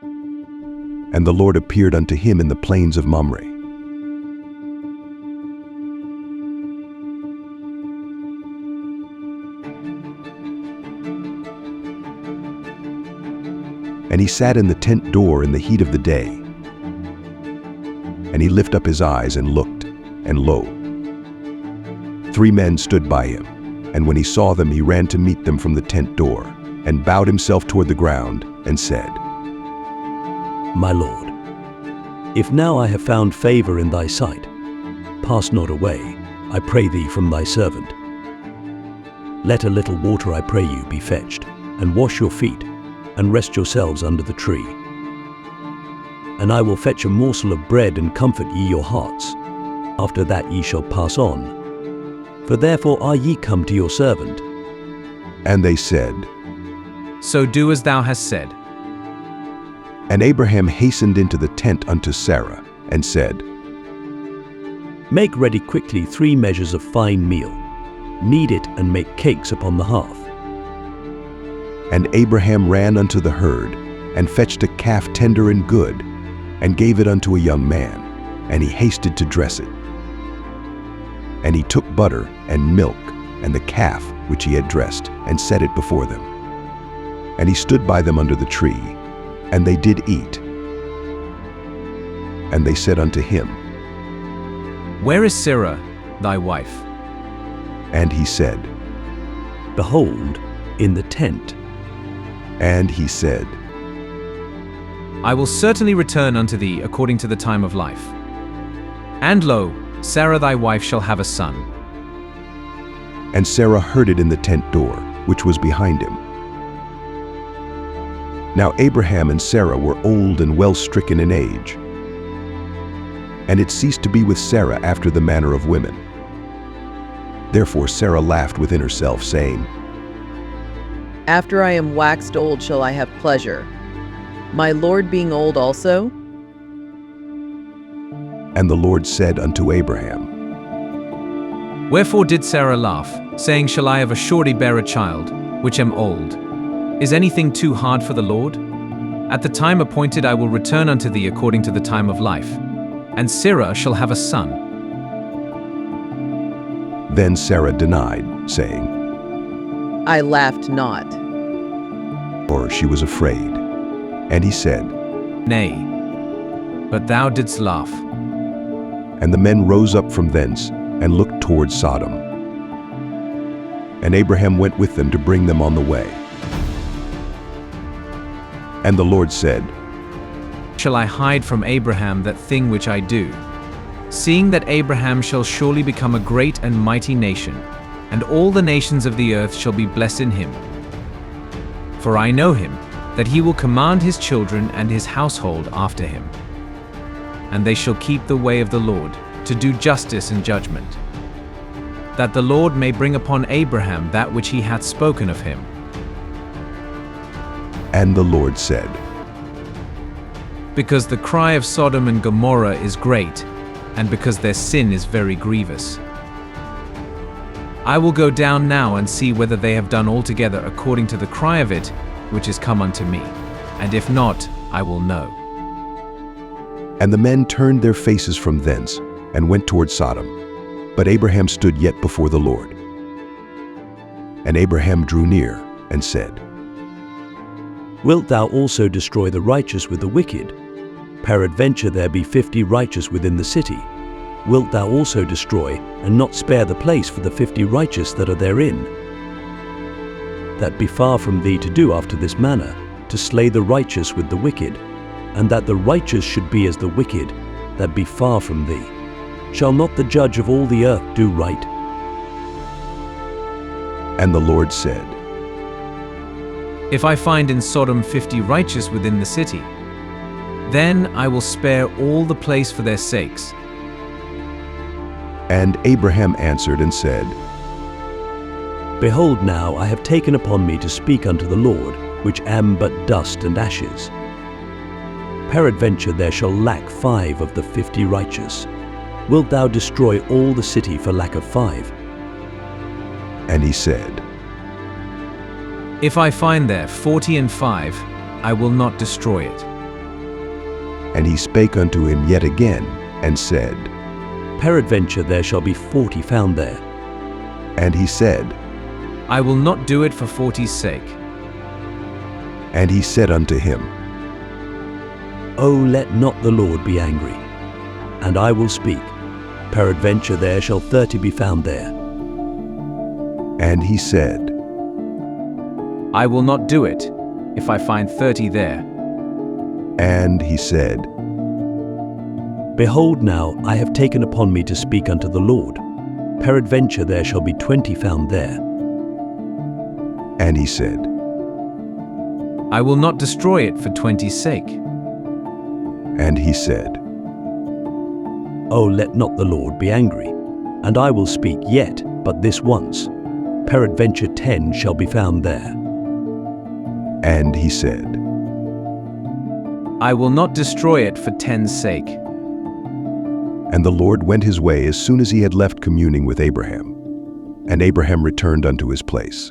And the Lord appeared unto him in the plains of Mamre. And he sat in the tent door in the heat of the day. And he lifted up his eyes and looked, and lo, 3 men stood by him. And when he saw them, he ran to meet them from the tent door, and bowed himself toward the ground, and said, My Lord, if now I have found favor in thy sight, pass not away, I pray thee, from thy servant. Let a little water, I pray you, be fetched, and wash your feet, and rest yourselves under the tree. And I will fetch a morsel of bread, and comfort ye your hearts. After that ye shall pass on. For therefore are ye come to your servant. And they said, So do as thou hast said. And Abraham hastened into the tent unto Sarah, and said, Make ready quickly 3 measures of fine meal. Knead it, and make cakes upon the hearth. And Abraham ran unto the herd, and fetched a calf tender and good, and gave it unto a young man, and he hasted to dress it. And he took butter and milk, and the calf which he had dressed, and set it before them. And he stood by them under the tree, and they did eat. And they said unto him, Where is Sarah, thy wife? And he said, Behold, in the tent. And he said, I will certainly return unto thee according to the time of life. And lo, Sarah thy wife shall have a son. And Sarah heard it in the tent door, which was behind him. Now Abraham and Sarah were old and well stricken in age. And it ceased to be with Sarah after the manner of women. Therefore Sarah laughed within herself, saying, After I am waxed old shall I have pleasure, my Lord being old also? And the Lord said unto Abraham, Wherefore did Sarah laugh, saying, Shall I of a surety bear a child, which am old? Is anything too hard for the Lord? At the time appointed I will return unto thee according to the time of life, and Sarah shall have a son. Then Sarah denied, saying, I laughed not. or she was afraid. And he said, Nay, but thou didst laugh. And the men rose up from thence, and looked toward Sodom. And Abraham went with them to bring them on the way. And the Lord said, Shall I hide from Abraham that thing which I do? Seeing that Abraham shall surely become a great and mighty nation, and all the nations of the earth shall be blessed in him. For I know him, that he will command his children and his household after him. And they shall keep the way of the Lord, to do justice and judgment, that the Lord may bring upon Abraham that which he hath spoken of him. And the Lord said, Because the cry of Sodom and Gomorrah is great, and because their sin is very grievous. I will go down now and see whether they have done altogether according to the cry of it, which is come unto me, and if not, I will know. And the men turned their faces from thence, and went toward Sodom. But Abraham stood yet before the Lord. And Abraham drew near, and said, Wilt thou also destroy the righteous with the wicked? Peradventure there be 50 righteous within the city. Wilt thou also destroy, and not spare the place for the 50 righteous that are therein? That be far from thee to do after this manner, to slay the righteous with the wicked, and that the righteous should be as the wicked, that be far from thee. Shall not the judge of all the earth do right? And the Lord said, If I find in Sodom 50 righteous within the city, then I will spare all the place for their sakes. And Abraham answered and said, Behold, now I have taken upon me to speak unto the Lord, which am but dust and ashes. Peradventure there shall lack 5 of the 50 righteous. Wilt thou destroy all the city for lack of 5? And he said, If I find there 40 and 5, I will not destroy it. And he spake unto him yet again, and said, Peradventure there shall be 40 found there. And he said, I will not do it for 40's sake. And he said unto him, O let not the Lord be angry, and I will speak. Peradventure there shall 30 be found there. And he said, I will not do it, if I find 30 there. And he said, Behold now, I have taken upon me to speak unto the Lord. Peradventure there shall be 20 found there. And he said, I will not destroy it for 20's sake. And he said, O let not the Lord be angry, and I will speak yet but this once. Peradventure 10 shall be found there. And he said, I will not destroy it for 10's sake. And the Lord went his way as soon as he had left communing with Abraham. And Abraham returned unto his place.